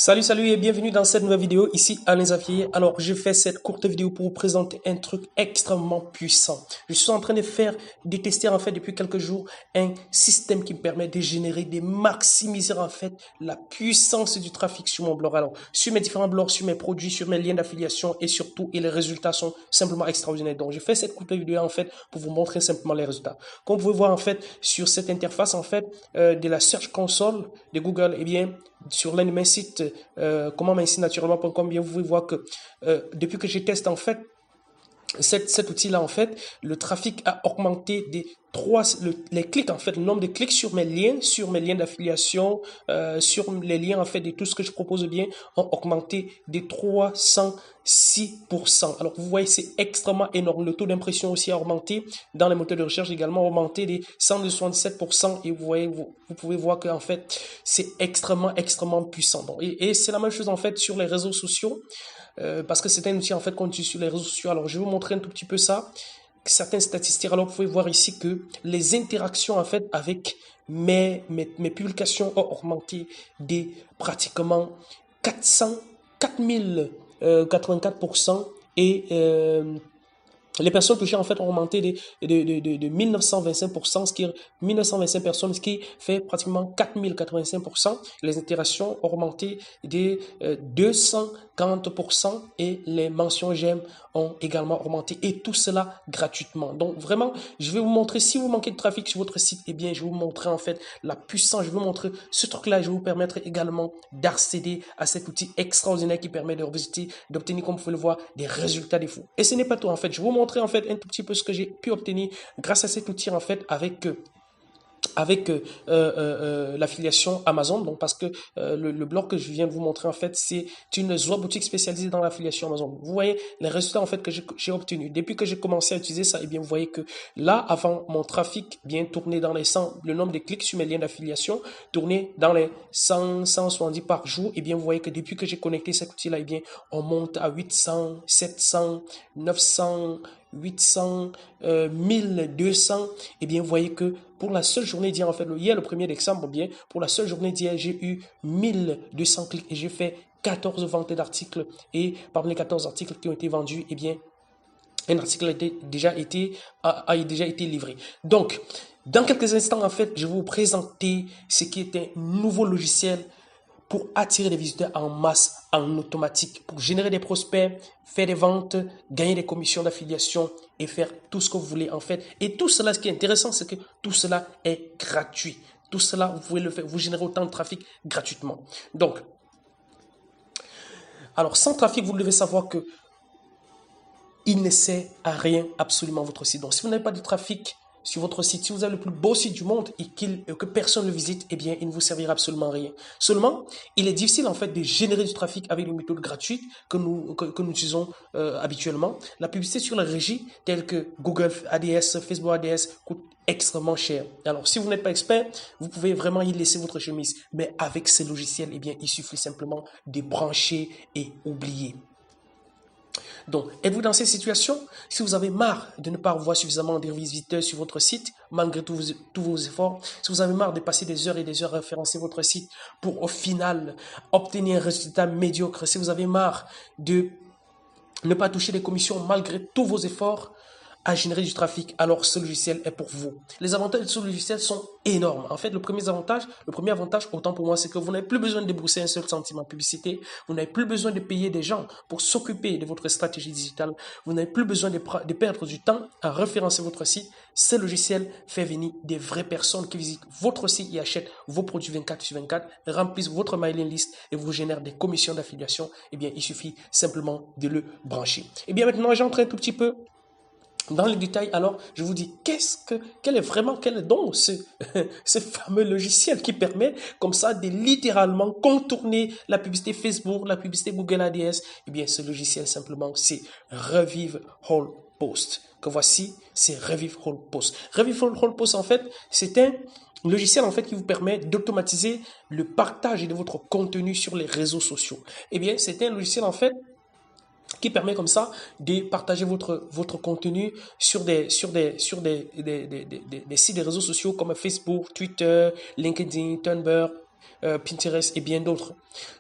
Salut et bienvenue dans cette nouvelle vidéo, ici Alain Xavier. Alors, je fais cette courte vidéo pour vous présenter un truc extrêmement puissant. Je suis en train de tester en fait depuis quelques jours un système qui me permet de générer, de maximiser en fait la puissance du trafic sur mon blog. Alors, sur mes différents blogs, sur mes produits, sur mes liens d'affiliation et surtout, et les résultats sont simplement extraordinaires. Donc, je fais cette courte vidéo en fait pour vous montrer simplement les résultats. Comme vous pouvez voir en fait sur cette interface en fait de la Search Console de Google, eh bien, sur l'un de mes sites, naturellement.com, bien vous pouvez voir que depuis que je teste en fait cet outil-là, en fait, le trafic a augmenté les clics, en fait, le nombre de clics sur mes liens d'affiliation, sur les liens, en fait, de tout ce que je propose bien, ont augmenté de 306%. Alors, vous voyez, c'est extrêmement énorme. Le taux d'impression aussi a augmenté. Dans les moteurs de recherche également, a augmenté de 177%. Et vous voyez, vous pouvez voir qu'en fait, c'est extrêmement puissant. Donc, et c'est la même chose, en fait, sur les réseaux sociaux. Parce que c'est un outil en fait qu'on utilise sur les réseaux sociaux. Alors je vais vous montrer un tout petit peu ça, certaines statistiques. Alors vous pouvez voir ici que les interactions en fait avec mes publications ont augmenté de pratiquement 4084% et les personnes touchées en fait ont augmenté de 1925%, ce qui est 1925 personnes, ce qui fait pratiquement 4085%. Les interactions ont augmenté de 240% et les mentions j'aime ont également augmenté, et tout cela gratuitement. Donc vraiment, je vais vous montrer, si vous manquez de trafic sur votre site, eh bien je vais vous montrer en fait la puissance, je vais vous montrer ce truc-là, je vais vous permettre également d'accéder à cet outil extraordinaire qui permet de visiter, d'obtenir, comme vous pouvez le voir, des résultats de fou. Et ce n'est pas tout en fait, je vais vous montrer en fait un tout petit peu ce que j'ai pu obtenir grâce à cet outil en fait avec l'affiliation Amazon. Donc parce que le blog que je viens de vous montrer en fait, c'est une boutique spécialisée dans l'affiliation Amazon. Vous voyez les résultats en fait que j'ai obtenus depuis que j'ai commencé à utiliser ça. Et bien vous voyez que là, avant, mon trafic bien tourné dans les 100, le nombre de clics sur mes liens d'affiliation tourné dans les 170 par jour. Et bien vous voyez que depuis que j'ai connecté cet outil là, et bien on monte à 800, 700, 900, 800, 1200. Et bien vous voyez que pour la seule journée d'hier, en fait, hier le 1er décembre, bien, pour la seule journée d'hier, j'ai eu 1200 clics et j'ai fait 14 ventes d'articles. Et parmi les 14 articles qui ont été vendus, eh bien, un article a déjà été livré. Donc, dans quelques instants, en fait, je vais vous présenter ce qui est un nouveau logiciel pour attirer des visiteurs en masse, en automatique, pour générer des prospects, faire des ventes, gagner des commissions d'affiliation et faire tout ce que vous voulez en fait. Et tout cela, ce qui est intéressant, c'est que tout cela est gratuit. Tout cela, vous pouvez le faire, vous générez autant de trafic gratuitement. Donc, alors sans trafic, vous devez savoir que il ne sert à rien absolument votre site. Donc, si vous n'avez pas de trafic sur votre site, si vous avez le plus beau site du monde et que personne ne le visite, eh bien, il ne vous servira absolument à rien. Seulement, il est difficile en fait de générer du trafic avec les méthodes gratuites que nous utilisons habituellement. La publicité sur la régie, telle que Google ADS, Facebook ADS, coûte extrêmement cher. Alors, si vous n'êtes pas expert, vous pouvez vraiment y laisser votre chemise. Mais avec ces logiciels, eh bien, il suffit simplement de brancher et oublier. Donc, êtes-vous dans cette situation? Si vous avez marre de ne pas avoir suffisamment de visiteurs sur votre site, malgré tous vos efforts, si vous avez marre de passer des heures et des heures à référencer votre site pour au final obtenir un résultat médiocre, si vous avez marre de ne pas toucher des commissions malgré tous vos efforts à générer du trafic, alors ce logiciel est pour vous. Les avantages de ce logiciel sont énormes. En fait, le premier avantage, autant pour moi, c'est que vous n'avez plus besoin de débourser un seul centime en publicité. Vous n'avez plus besoin de payer des gens pour s'occuper de votre stratégie digitale. Vous n'avez plus besoin de perdre du temps à référencer votre site. Ce logiciel fait venir des vraies personnes qui visitent votre site et achètent vos produits 24/24, remplissent votre mailing list et vous génèrent des commissions d'affiliation. Eh bien, il suffit simplement de le brancher. Eh bien, maintenant, j'entre un tout petit peu dans les détails. Alors, je vous dis, quel est donc ce fameux logiciel qui permet comme ça de littéralement contourner la publicité Facebook, la publicité Google ADS? Eh bien, ce logiciel simplement, c'est Revive All Post. Que voici, c'est Revive All Post. Revive All Post, en fait, c'est un logiciel en fait qui vous permet d'automatiser le partage de votre contenu sur les réseaux sociaux. Eh bien, c'est un logiciel en fait qui permet comme ça de partager votre contenu sur des sites de réseaux sociaux comme Facebook, Twitter, LinkedIn, Tumblr, Pinterest et bien d'autres.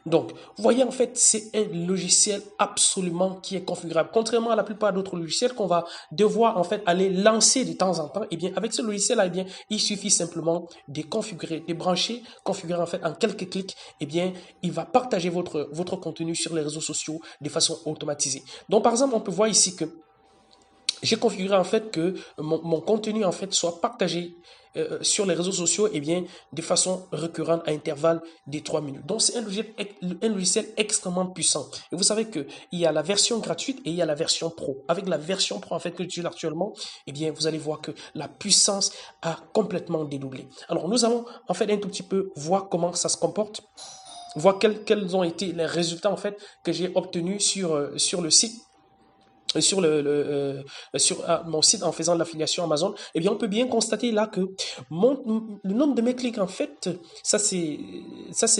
Donc, vous voyez, en fait, c'est un logiciel absolument qui est configurable. Contrairement à la plupart d'autres logiciels qu'on va devoir, en fait, aller lancer de temps en temps, eh bien, avec ce logiciel-là, eh bien, il suffit simplement de configurer, de brancher, configurer, en fait, en quelques clics, eh bien, il va partager votre contenu sur les réseaux sociaux de façon automatisée. Donc, par exemple, on peut voir ici que j'ai configuré en fait que mon contenu en fait soit partagé sur les réseaux sociaux et bien de façon récurrente à intervalles de 3 minutes. Donc c'est un logiciel extrêmement puissant. Et vous savez que il y a la version gratuite et il y a la version pro. Avec la version pro en fait que j'utilise actuellement, eh bien vous allez voir que la puissance a complètement dédoublé. Alors nous allons en fait un tout petit peu voir comment ça se comporte, voir quels ont été les résultats en fait que j'ai obtenus sur le site sur mon site en faisant de l'affiliation Amazon, eh bien on peut bien constater là que le nombre de mes clics en fait, ça c'est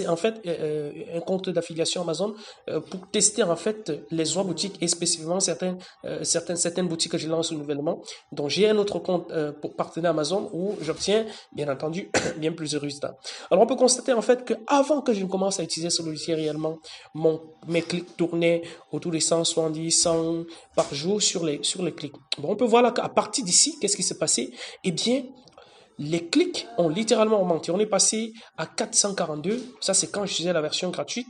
en fait un compte d'affiliation Amazon pour tester en fait les autres boutiques et spécifiquement certaines boutiques que je lance nouvellement. Donc j'ai un autre compte pour partenaire Amazon où j'obtiens bien entendu bien plus de résultats. Alors on peut constater en fait que avant que je ne commence à utiliser ce logiciel réellement, mes clics tournaient autour des 170, 100 par jour sur les clics. Bon, on peut voir là qu'à partir d'ici, qu'est-ce qui s'est passé? Eh bien, les clics ont littéralement augmenté. On est passé à 442. Ça, c'est quand j'utilisais la version gratuite.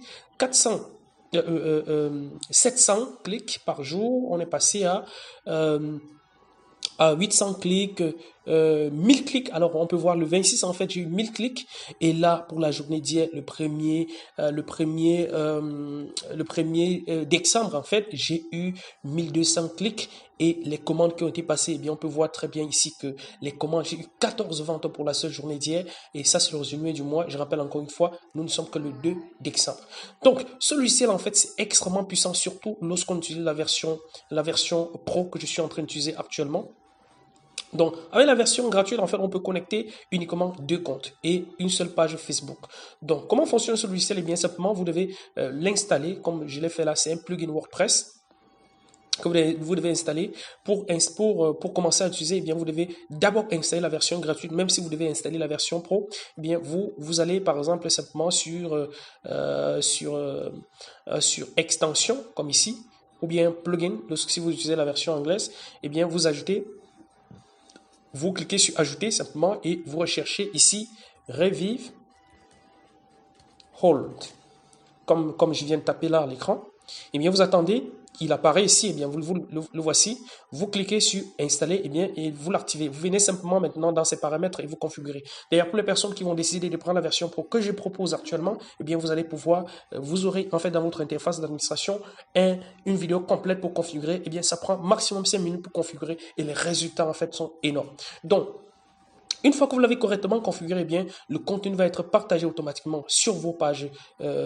700 clics par jour. On est passé à 800 clics, 1000 clics. Alors, on peut voir le 26, en fait, j'ai eu 1000 clics. Et là, pour la journée d'hier, le 1er décembre, en fait, j'ai eu 1200 clics. Et les commandes qui ont été passées, eh bien, on peut voir très bien ici que les commandes, j'ai eu 14 ventes pour la seule journée d'hier. Et ça, c'est le résumé du mois. Je rappelle encore une fois, nous ne sommes que le 2 décembre. Donc, ce logiciel, en fait, c'est extrêmement puissant, surtout lorsqu'on utilise la version pro que je suis en train d'utiliser actuellement. Donc, avec la version gratuite, en fait, on peut connecter uniquement 2 comptes et une seule page Facebook. Donc, comment fonctionne ce logiciel? Eh bien, simplement, vous devez l'installer, comme je l'ai fait là, c'est un plugin WordPress que vous devez installer pour commencer à utiliser. Eh bien, vous devez d'abord installer la version gratuite, même si vous devez installer la version pro. Eh bien, vous allez par exemple simplement sur extension, comme ici, ou bien plugin. Si vous utilisez la version anglaise, eh bien, vous cliquez sur ajouter simplement et vous recherchez ici Revive Hold. Comme je viens de taper là à l'écran. Eh bien, vous attendez, il apparaît ici, eh bien, vous le voici. Vous cliquez sur installer, eh bien, et vous l'activez. Vous venez simplement maintenant dans ces paramètres et vous configurez. D'ailleurs, pour les personnes qui vont décider de prendre la version pro que je propose actuellement, eh bien, vous allez pouvoir, vous aurez en fait dans votre interface d'administration une vidéo complète pour configurer. Eh bien, ça prend maximum 5 minutes pour configurer et les résultats en fait sont énormes. Donc, une fois que vous l'avez correctement configuré, eh bien, le contenu va être partagé automatiquement sur vos pages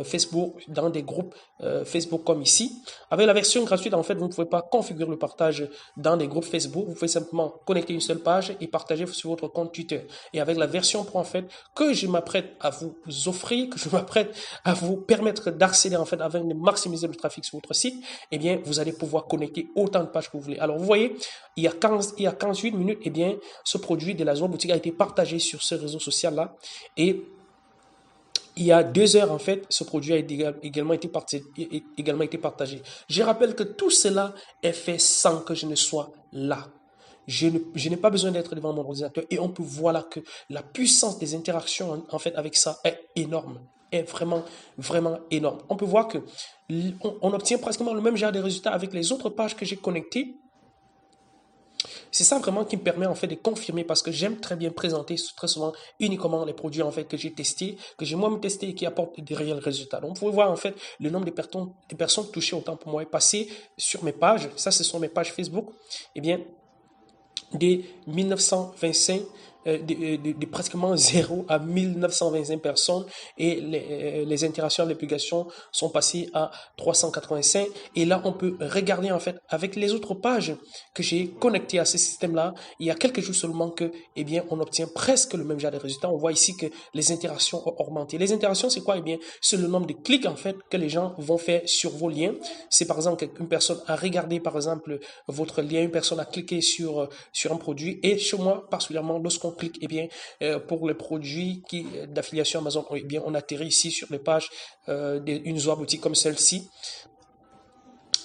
Facebook, dans des groupes Facebook comme ici. Avec la version gratuite, en fait, vous ne pouvez pas configurer le partage dans des groupes Facebook. Vous pouvez simplement connecter une seule page et partager sur votre compte Twitter. Et avec la version pro, en fait, que je m'apprête à vous offrir, que je m'apprête à vous permettre d'accéder, en fait, afin de maximiser le trafic sur votre site, eh bien, vous allez pouvoir connecter autant de pages que vous voulez. Alors, vous voyez, il y a 48 minutes, eh bien, ce produit de la zone boutique a été partagé sur ce réseau social là et il y a 2 heures en fait ce produit a également été partagé. Je rappelle que tout cela est fait sans que je ne sois là. Je n'ai pas besoin d'être devant mon ordinateur et on peut voir là que la puissance des interactions en fait avec ça est énorme, est vraiment vraiment énorme. On peut voir que on obtient pratiquement le même genre de résultats avec les autres pages que j'ai connectées. C'est ça vraiment qui me permet en fait de confirmer parce que j'aime très bien présenter très souvent uniquement les produits en fait que j'ai testés, que j'ai moi-même testé et qui apportent des réels résultats. Donc vous pouvez voir en fait le nombre de personnes touchées autant pour moi est passé sur mes pages. Ça, ce sont mes pages Facebook. Eh bien, des 1925 de pratiquement 0 à 1925 personnes et les interactions avec l'application sont passées à 385 et là on peut regarder en fait avec les autres pages que j'ai connectées à ce système là il y a quelques jours seulement que eh bien on obtient presque le même genre de résultats. On voit ici que les interactions ont augmenté. Les interactions c'est quoi? Eh bien c'est le nombre de clics en fait que les gens vont faire sur vos liens. C'est par exemple une personne a regardé par exemple votre lien, une personne a cliqué sur un produit et chez moi particulièrement lorsqu'on clics, eh bien, pour les produits d'affiliation Amazon, eh bien, on atterrit ici sur les pages d'une Zoa boutique comme celle-ci,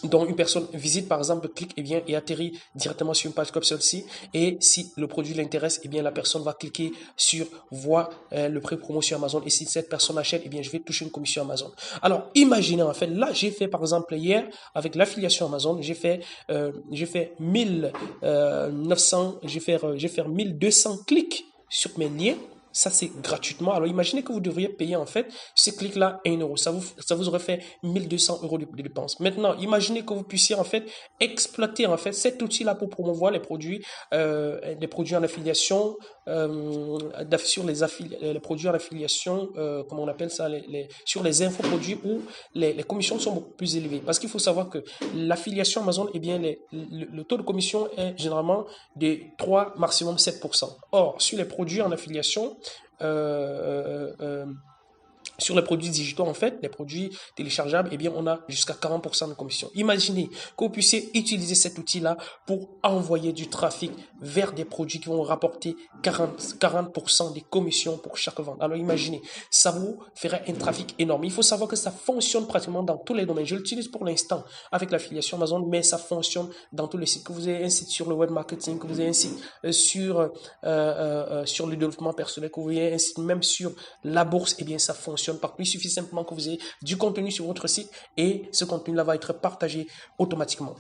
dont une personne visite par exemple, clique et atterrit directement sur une page comme celle-ci. Et si le produit l'intéresse, eh bien la personne va cliquer sur voir le prix promo sur Amazon. Et si cette personne achète, eh bien je vais toucher une commission Amazon. Alors imaginez en fait, là j'ai fait par exemple hier avec l'affiliation Amazon, j'ai fait 1900, j'ai fait 1200 clics sur mes liens. Ça, c'est gratuitement. Alors, imaginez que vous devriez payer, en fait, ces clics-là 1 euro. Ça vous aurait fait 1200 euros de dépenses. Maintenant, imaginez que vous puissiez, en fait, exploiter, en fait, cet outil-là pour promouvoir les produits en affiliation, sur les produits en affiliation, comment on appelle ça, sur les infoproduits où les commissions sont beaucoup plus élevées. Parce qu'il faut savoir que l'affiliation Amazon, eh bien, le taux de commission est généralement de 3, maximum 7%. Or, sur les produits en affiliation, sur les produits digitaux, en fait, les produits téléchargeables, eh bien, on a jusqu'à 40% de commission. Imaginez que vous puissiez utiliser cet outil-là pour envoyer du trafic vers des produits qui vont rapporter 40% des commissions pour chaque vente. Alors, imaginez, ça vous ferait un trafic énorme. Il faut savoir que ça fonctionne pratiquement dans tous les domaines. Je l'utilise pour l'instant avec l'affiliation Amazon, mais ça fonctionne dans tous les sites. Que vous ayez un site sur le web marketing, que vous ayez un site sur le développement personnel, que vous ayez un site même sur la bourse, eh bien, ça fonctionne partout. Il suffit simplement que vous ayez du contenu sur votre site et ce contenu-là va être partagé automatiquement.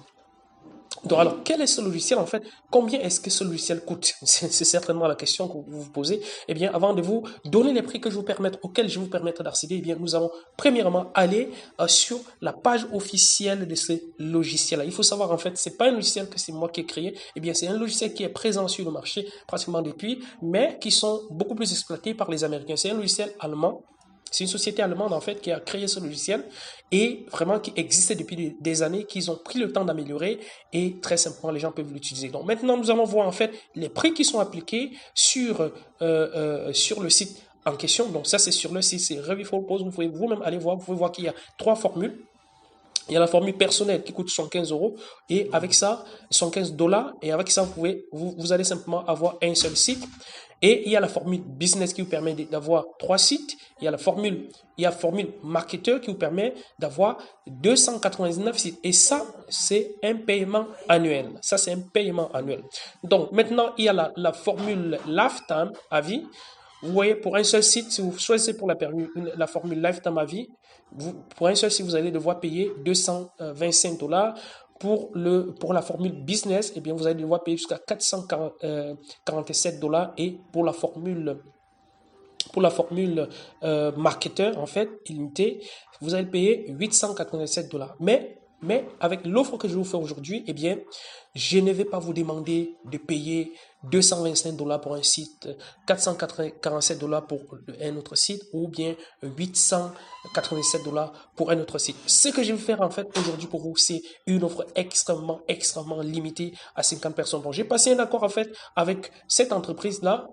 Donc, alors, quel est ce logiciel en fait? Combien est-ce que ce logiciel coûte? C'est certainement la question que vous vous posez. Eh bien, avant de vous donner les prix auxquels je vais vous permettre d'accéder, eh bien, nous allons premièrement aller sur la page officielle de ce logiciel-là. Il faut savoir en fait, c'est pas un logiciel que c'est moi qui ai créé. Eh bien, c'est un logiciel qui est présent sur le marché pratiquement depuis, mais qui sont beaucoup plus exploités par les Américains. C'est un logiciel allemand. C'est une société allemande en fait qui a créé ce logiciel et vraiment qui existait depuis des années, qu'ils ont pris le temps d'améliorer et très simplement les gens peuvent l'utiliser. Donc maintenant nous allons voir en fait les prix qui sont appliqués sur le site en question. Donc ça c'est sur le site, c'est Revifolpost. Vous pouvez vous-même aller voir, vous pouvez voir qu'il y a 3 formules. Il y a la formule personnelle qui coûte 115 euros et avec ça, 115 dollars et avec ça, vous allez simplement avoir un seul site. Et il y a la formule business qui vous permet d'avoir 3 sites. Il y a la formule marketeur qui vous permet d'avoir 299 sites. Et ça, c'est un paiement annuel. Ça, c'est un paiement annuel. Donc, maintenant, il y a la formule lifetime à vie. Vous voyez, pour un seul site, si vous choisissez pour la formule lifetime à vie, pour un seul site, vous allez devoir payer 225 dollars. Pour la formule business, eh bien, vous allez devoir payer jusqu'à 447 dollars. Et pour la formule marketeur, en fait, illimité, vous allez payer 887 dollars. Mais avec l'offre que je vais vous faire aujourd'hui, eh bien, je ne vais pas vous demander de payer 225 dollars pour un site, 447 dollars pour un autre site ou bien 887 dollars pour un autre site. Ce que je vais faire en fait aujourd'hui pour vous, c'est une offre extrêmement limitée à 50 personnes. Bon, j'ai passé un accord en fait avec cette entreprise-là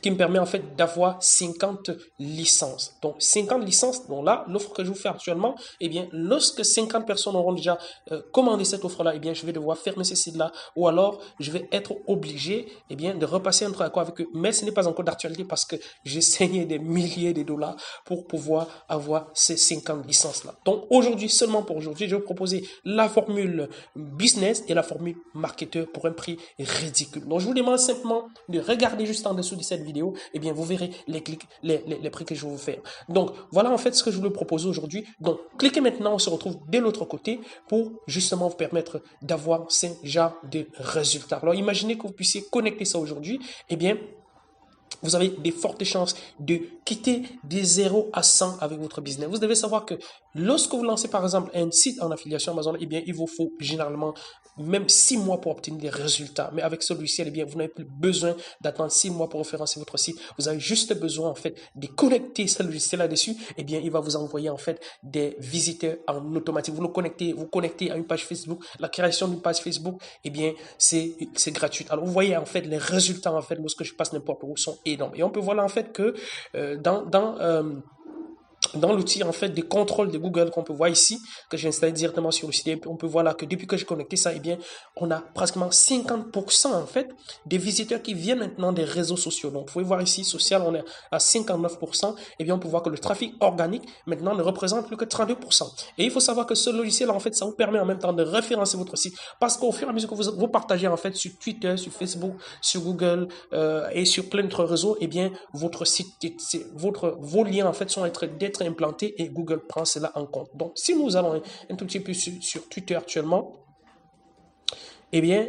qui me permet en fait d'avoir 50 licences. Donc 50 licences, donc là, l'offre que je vous fais actuellement, eh bien, lorsque 50 personnes auront déjà commandé cette offre-là, eh bien, je vais devoir fermer ces sites-là ou alors je vais être obligé, eh bien, de repasser un accord avec eux. Mais ce n'est pas encore d'actualité parce que j'ai saigné des milliers de dollars pour pouvoir avoir ces 50 licences-là. Donc aujourd'hui, seulement pour aujourd'hui, je vais vous proposer la formule business et la formule marketeur pour un prix ridicule. Donc je vous demande simplement de regarder juste en dessous de cette vidéo, et bien vous verrez les prix que je vais vous faire. Donc voilà en fait ce que je voulais proposer aujourd'hui. Donc cliquez maintenant, on se retrouve de l'autre côté pour justement vous permettre d'avoir ce genre de résultats. Alors imaginez que vous puissiez connecter ça aujourd'hui, et bien vous avez des fortes chances de quitter des 0 à 100 avec votre business. Vous devez savoir que lorsque vous lancez par exemple un site en affiliation Amazon, eh bien il vous faut généralement même 6 mois pour obtenir des résultats. Mais avec ce logiciel, eh bien vous n'avez plus besoin d'attendre 6 mois pour référencer votre site. Vous avez juste besoin en fait de connecter ce logiciel là-dessus. Eh bien il va vous envoyer en fait des visiteurs en automatique. Vous connectez à une page Facebook. La création d'une page Facebook, eh bien c'est gratuit. Alors vous voyez en fait les résultats en fait lorsque je passe n'importe où sont énormes. Et on peut voir là en fait que dans l'outil en fait des contrôles de Google qu'on peut voir ici, que j'ai installé directement sur le site, et puis on peut voir là que depuis que j'ai connecté ça, eh bien, on a pratiquement 50% en fait des visiteurs qui viennent maintenant des réseaux sociaux. Donc, vous pouvez voir ici, social, on est à 59%, et bien, on peut voir que le trafic organique maintenant ne représente plus que 32%. Et il faut savoir que ce logiciel, en fait, ça vous permet en même temps de référencer votre site, parce qu'au fur et à mesure que vous partagez en fait sur Twitter, sur Facebook, sur Google et sur plein d'autres réseaux, eh bien, votre site, vos liens en fait sont d'être implantés et Google prend cela en compte. Donc, si nous allons un tout petit peu sur Twitter actuellement, eh bien,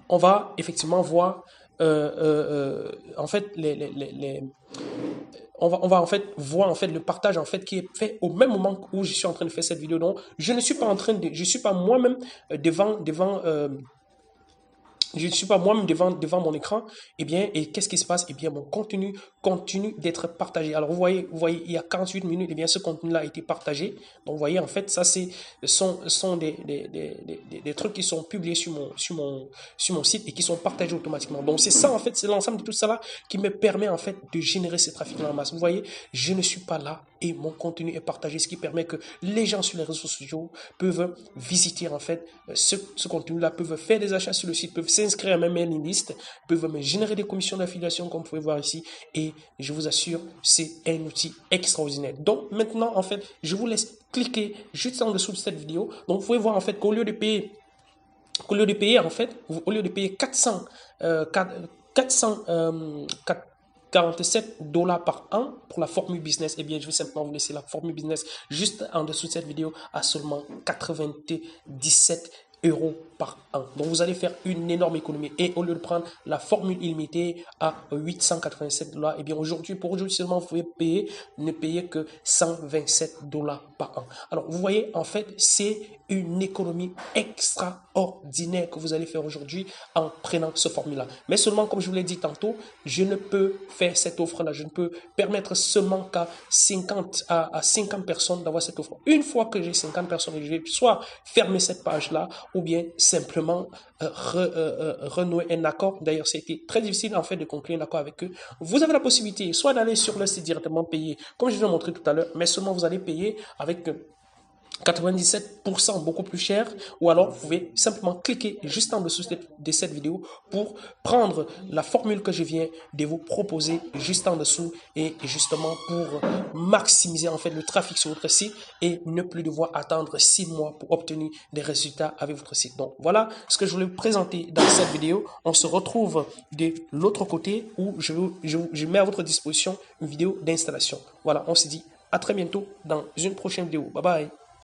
on va effectivement voir en fait on va en fait voir en fait le partage en fait qui est fait au même moment où je suis en train de faire cette vidéo. Donc, je ne suis pas en train de, je suis pas moi-même devant je ne suis pas moi-même devant mon écran, eh bien, et qu'est-ce qui se passe? Eh bien, mon contenu continue d'être partagé. Alors, vous voyez, il y a 48 minutes, eh bien, ce contenu-là a été partagé. Donc, vous voyez, en fait, ça, sont des trucs qui sont publiés sur mon site et qui sont partagés automatiquement. Donc, c'est ça, en fait, c'est l'ensemble de tout ça là qui me permet, en fait, de générer ces trafics-là en masse. Vous voyez, je ne suis pas là et mon contenu est partagé, ce qui permet que les gens sur les réseaux sociaux peuvent visiter, en fait, ce contenu-là, peuvent faire des achats sur le site, peuvent s'inscrire à ma mailing list, peuvent me générer des commissions d'affiliation comme vous pouvez voir ici, et je vous assure, c'est un outil extraordinaire. Donc maintenant, en fait, je vous laisse cliquer juste en dessous de cette vidéo. Donc vous pouvez voir en fait qu'au lieu de payer en fait, au lieu de payer 47$ par an pour la formule business, eh bien, je vais simplement vous laisser la formule business juste en dessous de cette vidéo à seulement 97€ par an. Donc, vous allez faire une énorme économie. Et au lieu de prendre la formule illimitée à 887$, eh bien, aujourd'hui, pour aujourd'hui seulement, vous pouvez ne payer que 127$ par an. Alors, vous voyez, en fait, c'est une économie extraordinaire que vous allez faire aujourd'hui en prenant ce formule-là. Mais seulement, comme je vous l'ai dit tantôt, je ne peux faire cette offre-là. Je ne peux permettre seulement qu'à 50 personnes d'avoir cette offre. Une fois que j'ai 50 personnes, je vais soit fermer cette page-là ou bien simplement renouer un accord. D'ailleurs, c'était très difficile en fait de conclure un accord avec eux. Vous avez la possibilité soit d'aller sur le site directement payer, comme je vous ai montré tout à l'heure, mais seulement vous allez payer avec 97% beaucoup plus cher, ou alors vous pouvez simplement cliquer juste en dessous de cette vidéo pour prendre la formule que je viens de vous proposer juste en dessous et justement pour maximiser en fait le trafic sur votre site et ne plus devoir attendre 6 mois pour obtenir des résultats avec votre site. Donc voilà ce que je voulais vous présenter dans cette vidéo. On se retrouve de l'autre côté où je mets à votre disposition une vidéo d'installation. Voilà, on se dit à très bientôt dans une prochaine vidéo. Bye bye.